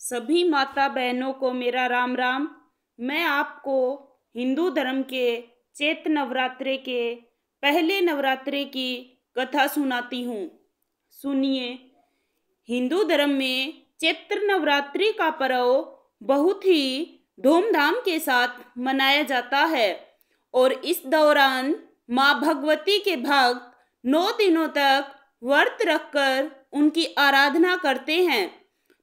सभी माता बहनों को मेरा राम राम। मैं आपको हिंदू धर्म के चैत्र नवरात्रे के पहले नवरात्रे की कथा सुनाती हूँ। सुनिए। हिंदू धर्म में चैत्र नवरात्रि का पर्व बहुत ही धूमधाम के साथ मनाया जाता है और इस दौरान माँ भगवती के भक्त 9 दिनों तक व्रत रखकर उनकी आराधना करते हैं।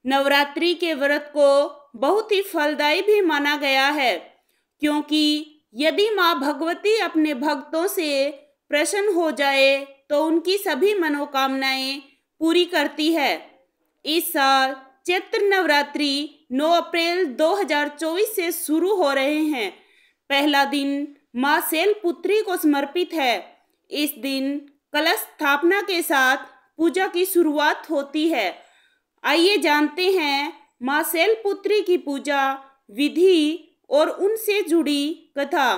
नवरात्रि के व्रत को बहुत ही फलदायी भी माना गया है, क्योंकि यदि माँ भगवती अपने भक्तों से प्रसन्न हो जाए तो उनकी सभी मनोकामनाएं पूरी करती है। इस साल चैत्र नवरात्रि 9 अप्रैल 2024 से शुरू हो रहे हैं। पहला दिन माँ शैलपुत्री को समर्पित है। इस दिन कलश स्थापना के साथ पूजा की शुरुआत होती है। आइए जानते हैं माँ शैलपुत्री की पूजा विधि और उनसे जुड़ी कथा।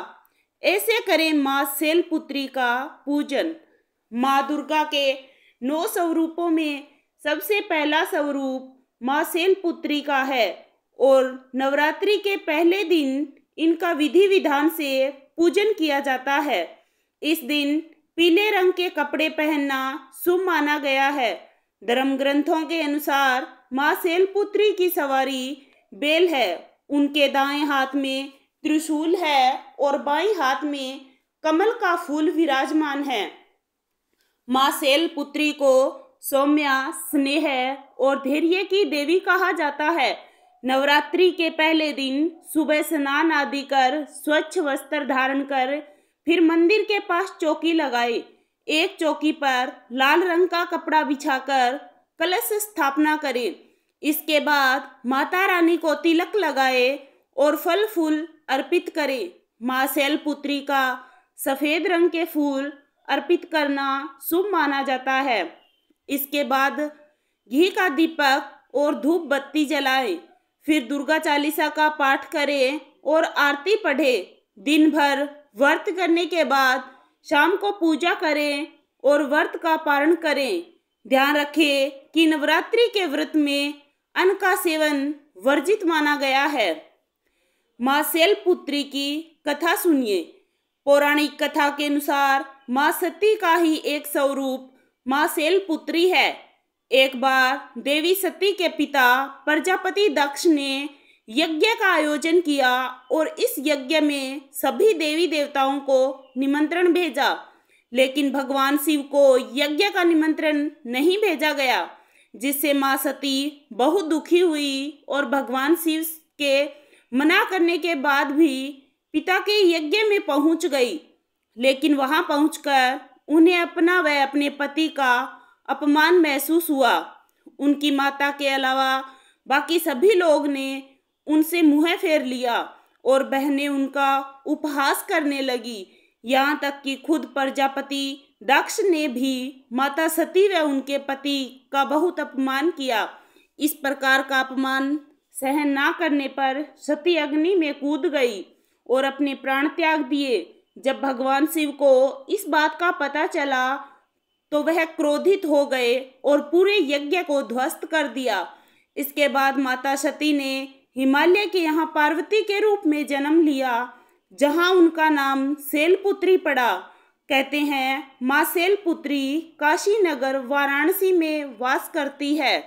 ऐसे करें माँ शैलपुत्री का पूजन। माँ दुर्गा के 9 स्वरूपों में सबसे पहला स्वरूप माँ शैलपुत्री का है और नवरात्रि के पहले दिन इनका विधि विधान से पूजन किया जाता है। इस दिन पीले रंग के कपड़े पहनना शुभ माना गया है। धर्म ग्रंथों के अनुसार माँ शैलपुत्री की सवारी बैल है। उनके दाएं हाथ में त्रिशूल है और बाएं हाथ में कमल का फूल विराजमान है। माँ शैलपुत्री को सौम्या, स्नेह और धैर्य की देवी कहा जाता है। नवरात्रि के पहले दिन सुबह स्नान आदि कर स्वच्छ वस्त्र धारण कर फिर मंदिर के पास चौकी लगाए। एक चौकी पर लाल रंग का कपड़ा बिछाकर कलश स्थापना करें। इसके बाद माता रानी को तिलक लगाए और फल फूल अर्पित करें। माँ शैलपुत्री का सफेद रंग के फूल अर्पित करना शुभ माना जाता है। इसके बाद घी का दीपक और धूप बत्ती जलाएं। फिर दुर्गा चालीसा का पाठ करें और आरती पढ़ें। दिन भर व्रत करने के बाद शाम को पूजा करें और व्रत का पारण करें। ध्यान रखें कि नवरात्रि के व्रत में अन्न का सेवन वर्जित माना गया है। माँ शैलपुत्री की कथा सुनिए। पौराणिक कथा के अनुसार माँ सती का ही एक स्वरूप माँ शैलपुत्री है। एक बार देवी सती के पिता प्रजापति दक्ष ने यज्ञ का आयोजन किया और इस यज्ञ में सभी देवी देवताओं को निमंत्रण भेजा, लेकिन भगवान शिव को यज्ञ का निमंत्रण नहीं भेजा गया, जिससे माँ सती बहुत दुखी हुई और भगवान शिव के मना करने के बाद भी पिता के यज्ञ में पहुंच गई। लेकिन वहां पहुंचकर उन्हें अपना व अपने पति का अपमान महसूस हुआ। उनकी माता के अलावा बाकी सभी लोग ने उनसे मुंह फेर लिया और बहनें उनका उपहास करने लगी। यहाँ तक कि खुद प्रजापति दक्ष ने भी माता सती व उनके पति का बहुत अपमान किया। इस प्रकार का अपमान सहन ना करने पर सती अग्नि में कूद गई और अपने प्राण त्याग दिए। जब भगवान शिव को इस बात का पता चला तो वह क्रोधित हो गए और पूरे यज्ञ को ध्वस्त कर दिया। इसके बाद माता सती ने हिमालय के यहाँ पार्वती के रूप में जन्म लिया, जहाँ उनका नाम शैलपुत्री पड़ा। कहते हैं माँ शैलपुत्री काशी नगर वाराणसी में वास करती है।